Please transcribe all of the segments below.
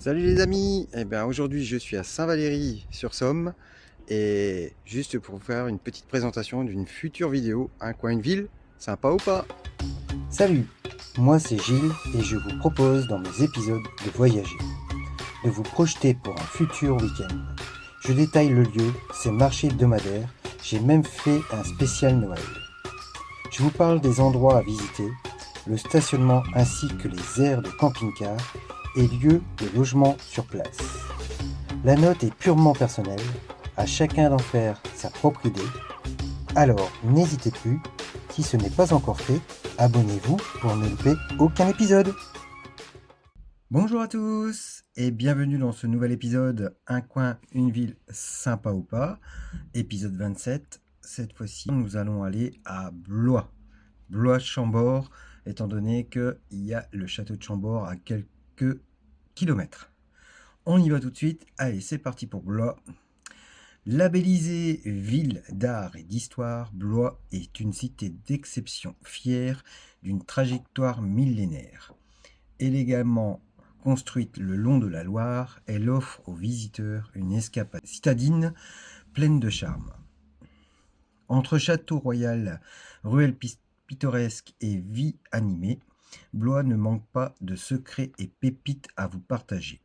Salut les amis! Eh bien aujourd'hui je suis à Saint-Valery-sur-Somme et juste pour vous faire une petite présentation d'une future vidéo, un coin, une ville, sympa ou pas? Salut, moi c'est Gilles et je vous propose dans mes épisodes de voyager, de vous projeter pour un futur week-end. Je détaille le lieu, ses marchés hebdomadaires, j'ai même fait un spécial Noël. Je vous parle des endroits à visiter, le stationnement ainsi que les aires de camping-car et lieux de logement sur place. La note est purement personnelle, à chacun d'en faire sa propre idée. Alors n'hésitez plus, si ce n'est pas encore fait, abonnez-vous pour ne louper aucun épisode. Bonjour à tous et bienvenue dans ce nouvel épisode Un coin, une ville, sympa ou pas, épisode 27. Cette fois-ci nous allons aller à Blois, Blois-Chambord, étant donné qu'il y a le château de Chambord à quelques kilomètres. On y va tout de suite, allez c'est parti pour Blois. Labellisée ville d'art et d'histoire, Blois est une cité d'exception, fière d'une trajectoire millénaire. Élégamment construite le long de la Loire, elle offre aux visiteurs une escapade citadine pleine de charme. Entre château royal, ruelles pittoresques et vie animée, Blois ne manque pas de secrets et pépites à vous partager.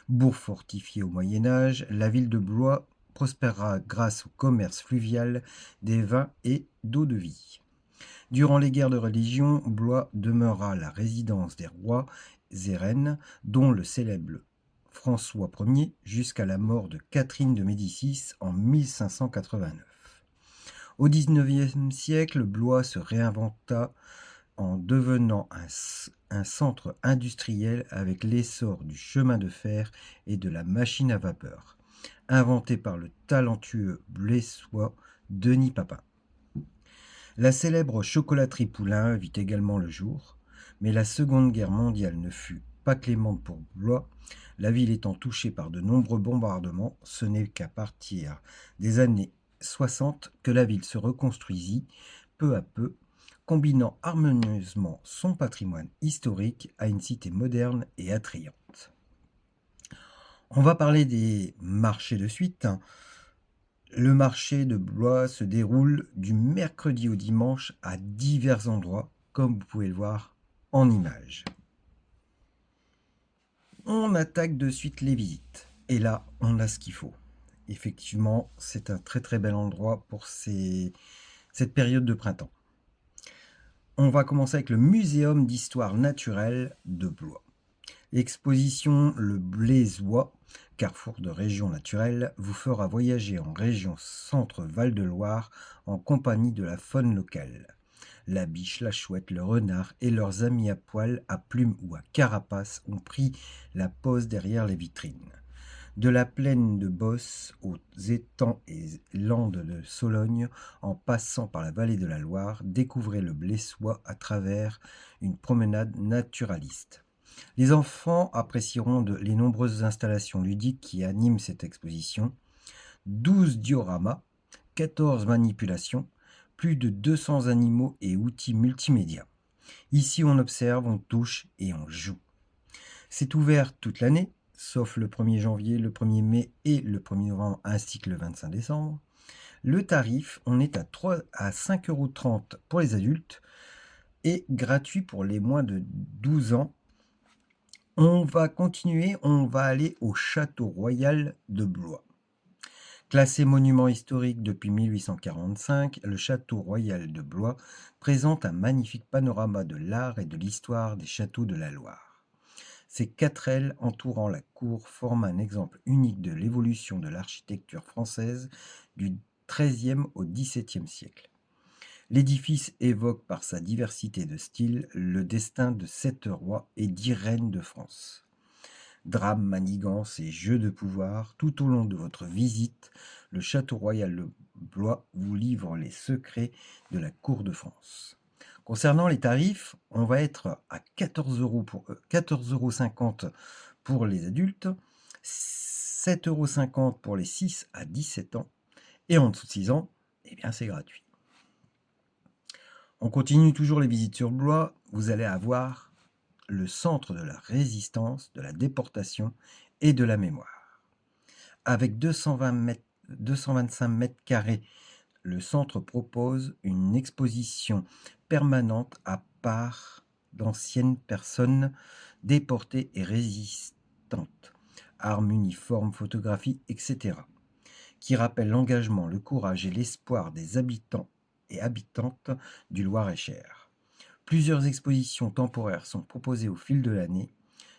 Bourg fortifiée au Moyen Âge, la ville de Blois prospérera grâce au commerce fluvial des vins et d'eau-de-vie. Durant les guerres de religion, Blois demeura la résidence des rois et reines, dont le célèbre François Ier, jusqu'à la mort de Catherine de Médicis en 1589. Au XIXe siècle, Blois se réinventa en devenant un centre industriel avec l'essor du chemin de fer et de la machine à vapeur, inventé par le talentueux Blessois Denis Papin. La célèbre chocolaterie Poulain vit également le jour, mais la Seconde Guerre mondiale ne fut pas clémente pour Blois. La ville étant touchée par de nombreux bombardements, ce n'est qu'à partir des années 60 que la ville se reconstruisit peu à peu, combinant harmonieusement son patrimoine historique à une cité moderne et attrayante. On va parler des marchés de suite. Le marché de Blois se déroule du mercredi au dimanche à divers endroits, comme vous pouvez le voir en image. On attaque de suite les visites. Et là, on a ce qu'il faut. Effectivement, c'est un très très bel endroit pour cette période de printemps. On va commencer avec le Muséum d'histoire naturelle de Blois. L'exposition Le Blésois, carrefour de régions naturelles, vous fera voyager en région Centre-Val de Loire en compagnie de la faune locale. La biche, la chouette, le renard et leurs amis à poil, à plumes ou à carapace ont pris la pose derrière les vitrines. De la plaine de Beauce aux étangs et landes de Sologne, en passant par la vallée de la Loire, découvrez le Blésois à travers une promenade naturaliste. Les enfants apprécieront les nombreuses installations ludiques qui animent cette exposition. 12 dioramas, 14 manipulations, plus de 200 animaux et outils multimédia. Ici, on observe, on touche et on joue. C'est ouvert toute l'année, sauf le 1er janvier, le 1er mai et le 1er novembre, ainsi que le 25 décembre. Le tarif, on est à 5,30 € pour les adultes et gratuit pour les moins de 12 ans. On va continuer, on va aller au Château Royal de Blois. Classé monument historique depuis 1845, le Château Royal de Blois présente un magnifique panorama de l'art et de l'histoire des châteaux de la Loire. Ces 4 ailes entourant la cour forment un exemple unique de l'évolution de l'architecture française du XIIIe au XVIIe siècle. L'édifice évoque par sa diversité de styles le destin de 7 rois et 10 reines de France. Drames, manigances et jeux de pouvoir, tout au long de votre visite, le Château Royal de Blois vous livre les secrets de la cour de France. Concernant les tarifs, on va être à 14,50 € pour les adultes, 7,50 € pour les 6 à 17 ans, et en dessous de 6 ans, eh bien c'est gratuit. On continue toujours les visites sur Blois, vous allez avoir le centre de la résistance, de la déportation et de la mémoire. Avec 225 mètres carrés, le centre propose une exposition permanente à part d'anciennes personnes déportées et résistantes, armes, uniformes, photographies, etc., qui rappellent l'engagement, le courage et l'espoir des habitants et habitantes du Loir-et-Cher. Plusieurs expositions temporaires sont proposées au fil de l'année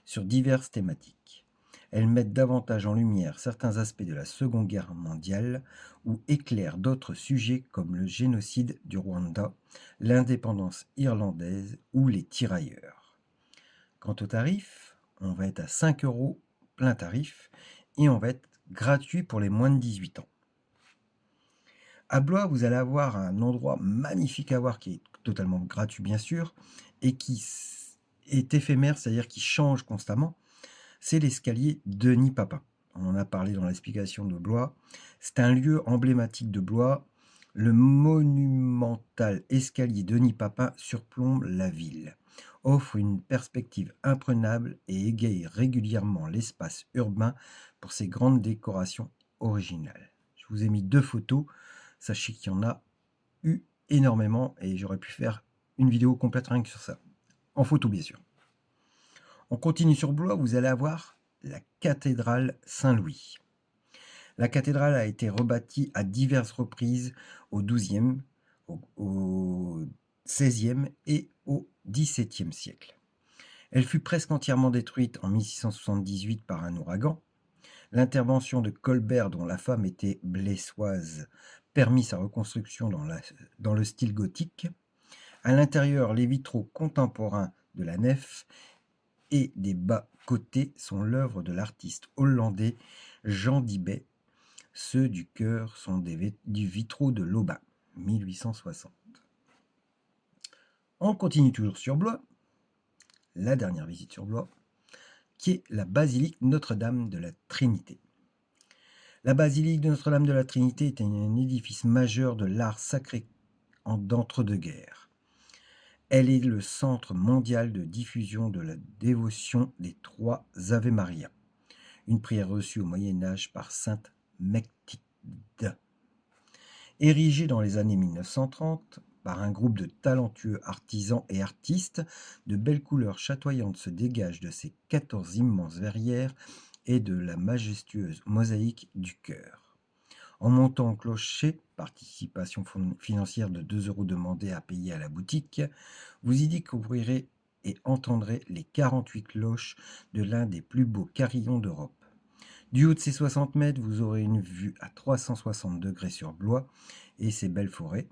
sur diverses thématiques. Elles mettent davantage en lumière certains aspects de la Seconde Guerre mondiale ou éclairent d'autres sujets comme le génocide du Rwanda, l'indépendance irlandaise ou les tirailleurs. Quant au tarif, on va être à 5 € plein tarif et on va être gratuit pour les moins de 18 ans. À Blois, vous allez avoir un endroit magnifique à voir qui est totalement gratuit bien sûr et qui est éphémère, c'est-à-dire qui change constamment. C'est l'escalier Denis Papin. On en a parlé dans l'explication de Blois. C'est un lieu emblématique de Blois. Le monumental escalier Denis Papin surplombe la ville, offre une perspective imprenable et égaye régulièrement l'espace urbain pour ses grandes décorations originales. Je vous ai mis 2 photos. Sachez qu'il y en a eu énormément et j'aurais pu faire une vidéo complète rien que sur ça. En photo, bien sûr. On continue sur Blois, vous allez avoir la cathédrale Saint-Louis. La cathédrale a été rebâtie à diverses reprises au XIIe, au XVIe et au XVIIe siècle. Elle fut presque entièrement détruite en 1678 par un ouragan. L'intervention de Colbert, dont la femme était blessoise, permit sa reconstruction dans le style gothique. À l'intérieur, les vitraux contemporains de la nef et des bas-côtés sont l'œuvre de l'artiste hollandais Jean Dibet. Ceux du chœur sont du vitraux de Lobin, 1860. On continue toujours sur Blois, la dernière visite sur Blois, qui est la basilique Notre-Dame de la Trinité. La basilique de Notre-Dame de la Trinité est un édifice majeur de l'art sacré d'entre-deux-guerres. Elle est le centre mondial de diffusion de la dévotion des 3 Ave Maria, une prière reçue au Moyen-Âge par sainte Mechtilde. Érigée dans les années 1930 par un groupe de talentueux artisans et artistes, de belles couleurs chatoyantes se dégagent de ces 14 immenses verrières et de la majestueuse mosaïque du chœur. En montant au clocher, participation financière de 2 € demandée à payer à la boutique, vous y découvrirez et entendrez les 48 cloches de l'un des plus beaux carillons d'Europe. Du haut de ces 60 mètres, vous aurez une vue à 360 degrés sur Blois et ses belles forêts.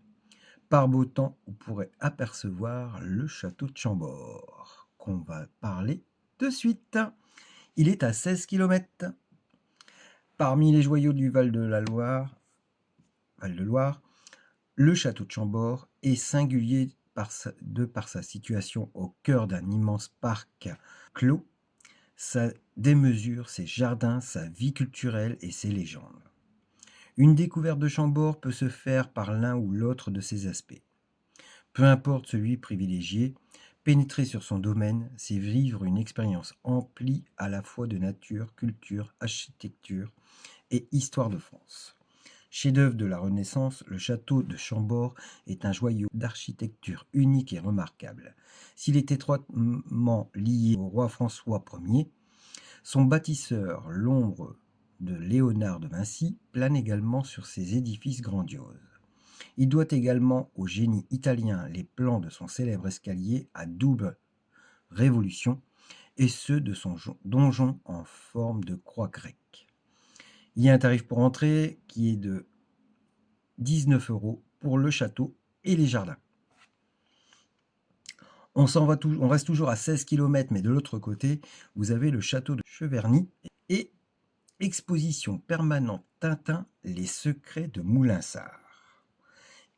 Par beau temps, vous pourrez apercevoir le château de Chambord, qu'on va parler de suite. Il est à 16 km. Parmi les joyaux du Val-de-Loire, le château de Chambord est singulier par sa situation au cœur d'un immense parc clos, sa démesure, ses jardins, sa vie culturelle et ses légendes. Une découverte de Chambord peut se faire par l'un ou l'autre de ces aspects. Peu importe celui privilégié, pénétrer sur son domaine, c'est vivre une expérience emplie à la fois de nature, culture, architecture et histoire de France. Chef-d'œuvre de la Renaissance, le château de Chambord est un joyau d'architecture unique et remarquable. S'il est étroitement lié au roi François Ier, son bâtisseur, l'ombre de Léonard de Vinci, plane également sur ses édifices grandioses. Il doit également au génie italien les plans de son célèbre escalier à double révolution et ceux de son donjon en forme de croix grecque. Il y a un tarif pour entrer qui est de 19 € pour le château et les jardins. On reste toujours à 16 km, mais de l'autre côté, vous avez le château de Cheverny et exposition permanente Tintin, les secrets de Moulinsart.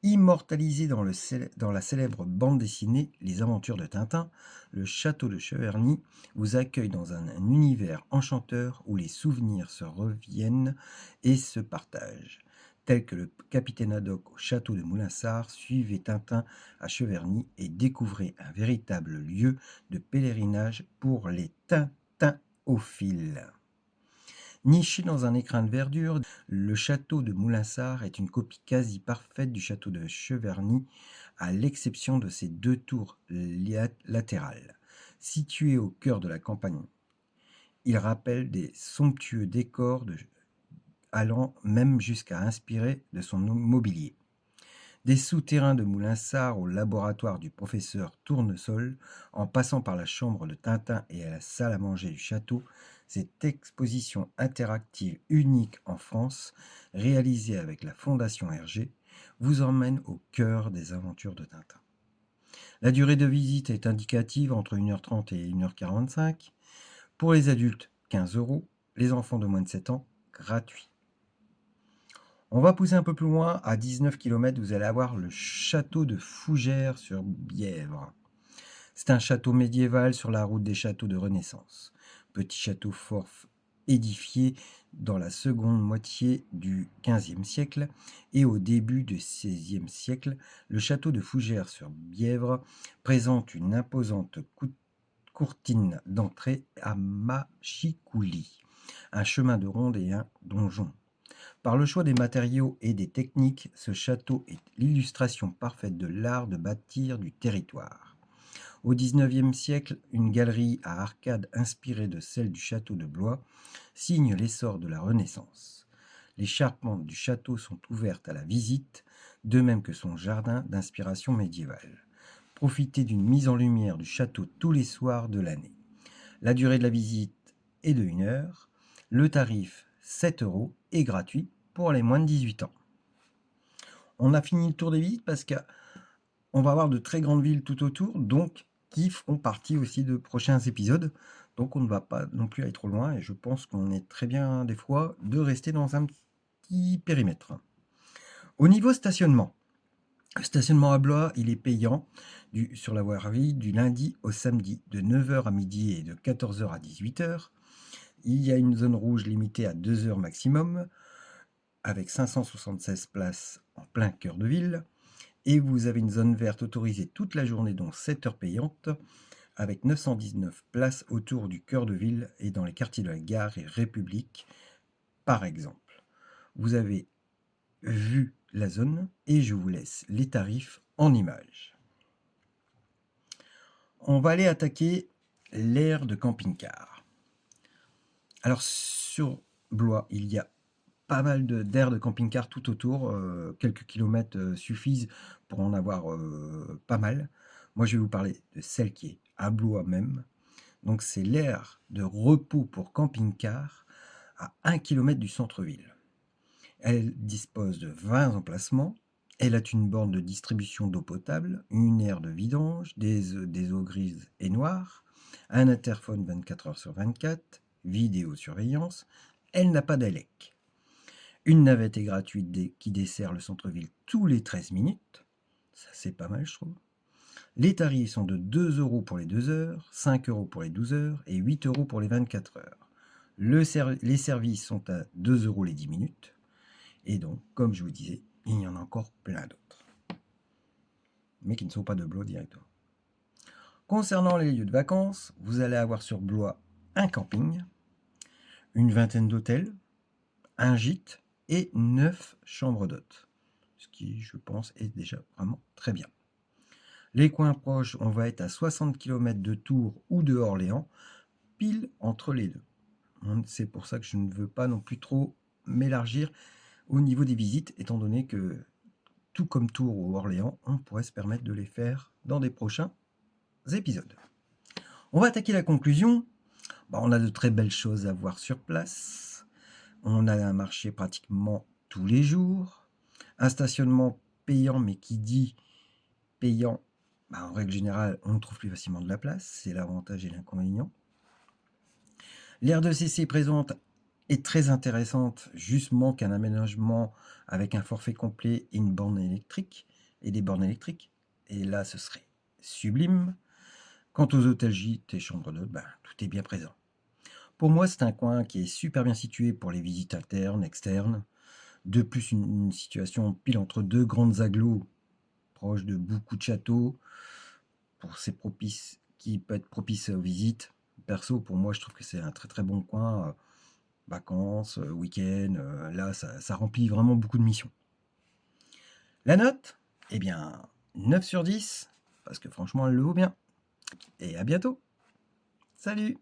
Immortalisé dans la célèbre bande dessinée Les Aventures de Tintin, le château de Cheverny vous accueille dans un univers enchanteur où les souvenirs se reviennent et se partagent. tels que le capitaine Haddock au château de Moulinsart, suivez Tintin à Cheverny et découvrez un véritable lieu de pèlerinage pour les tintinophiles. Niché dans un écrin de verdure, le château de Moulinsart est une copie quasi parfaite du château de Cheverny, à l'exception de ses deux tours latérales. Situé au cœur de la campagne, il rappelle des somptueux décors allant même jusqu'à inspirer de son mobilier. Des souterrains de Moulinsart au laboratoire du professeur Tournesol, en passant par la chambre de Tintin et à la salle à manger du château, cette exposition interactive unique en France, réalisée avec la Fondation Hergé, vous emmène au cœur des aventures de Tintin. La durée de visite est indicative entre 1h30 et 1h45. Pour les adultes, 15 €. Les enfants de moins de 7 ans, gratuit. On va pousser un peu plus loin, à 19 km, vous allez avoir le château de Fougères sur Bièvre. C'est un château médiéval sur la route des châteaux de Renaissance. Petit château fort édifié dans la seconde moitié du XVe siècle et au début du XVIe siècle, le château de Fougères sur Bièvre présente une imposante courtine d'entrée à Machicoulis, un chemin de ronde et un donjon. Par le choix des matériaux et des techniques, ce château est l'illustration parfaite de l'art de bâtir du territoire. Au XIXe siècle, une galerie à arcades inspirée de celle du château de Blois signe l'essor de la Renaissance. Les charpentes du château sont ouvertes à la visite, de même que son jardin d'inspiration médiévale. Profitez d'une mise en lumière du château tous les soirs de l'année. La durée de la visite est de 1 heure. Le tarif, 7 € est gratuit pour les moins de 18 ans. On a fini le tour des visites parce qu'on va avoir de très grandes villes tout autour, donc qui feront partie aussi de prochains épisodes. Donc on ne va pas non plus aller trop loin et je pense qu'on est très bien des fois de rester dans un petit périmètre. Au niveau stationnement, le stationnement à Blois, il est payant sur la voirie du lundi au samedi de 9h à midi et de 14h à 18h. Il y a une zone rouge limitée à 2 heures maximum, avec 576 places en plein cœur de ville. Et vous avez une zone verte autorisée toute la journée, dont 7 heures payantes, avec 919 places autour du cœur de ville et dans les quartiers de la Gare et République, par exemple. Vous avez vu la zone et je vous laisse les tarifs en images. On va aller attaquer l'aire de camping-car. Alors sur Blois, il y a pas mal d'aires de camping-car tout autour. Quelques kilomètres suffisent pour en avoir pas mal. Moi, je vais vous parler de celle qui est à Blois même. Donc, c'est l'aire de repos pour camping-car à 1 km du centre-ville. Elle dispose de 20 emplacements. Elle a une borne de distribution d'eau potable, une aire de vidange, des eaux grises et noires, un interphone 24 heures sur 24, vidéosurveillance. Elle n'a pas d'ALEC. Une navette est gratuite qui dessert le centre-ville tous les 13 minutes. Ça, c'est pas mal, je trouve. Les tarifs sont de 2 € pour les 2 heures, 5 € pour les 12 heures et 8 € pour les 24 heures. Les services sont à 2 € les 10 minutes. Et donc, comme je vous disais, il y en a encore plein d'autres. Mais qui ne sont pas de Blois directement. Concernant les lieux de vacances, vous allez avoir sur Blois un camping, une vingtaine d'hôtels, un gîte et 9 chambres d'hôtes. Ce qui, je pense, est déjà vraiment très bien. Les coins proches, on va être à 60 km de Tours ou de Orléans, pile entre les deux. C'est pour ça que je ne veux pas non plus trop m'élargir au niveau des visites, étant donné que, tout comme Tours ou Orléans, on pourrait se permettre de les faire dans des prochains épisodes. On va attaquer la conclusion. On a de très belles choses à voir sur place. On a un marché pratiquement tous les jours. Un stationnement payant, mais qui dit payant, en règle générale, on trouve plus facilement de la place. C'est l'avantage et l'inconvénient. L'aire de CC présente est très intéressante, juste manque un aménagement avec un forfait complet et une borne électrique et des bornes électriques. Et là, ce serait sublime. Quant aux hôtels gîtes et chambres d'hôtes, tout est bien présent. Pour moi, c'est un coin qui est super bien situé pour les visites internes, externes. De plus, une situation pile entre deux grandes agglos, proches de beaucoup de châteaux, qui peut être propice aux visites. Perso, pour moi, je trouve que c'est un très très bon coin. Vacances, week-end, là, ça remplit vraiment beaucoup de missions. La note? Eh bien, 9 sur 10, parce que franchement, elle le vaut bien. Et à bientôt. Salut!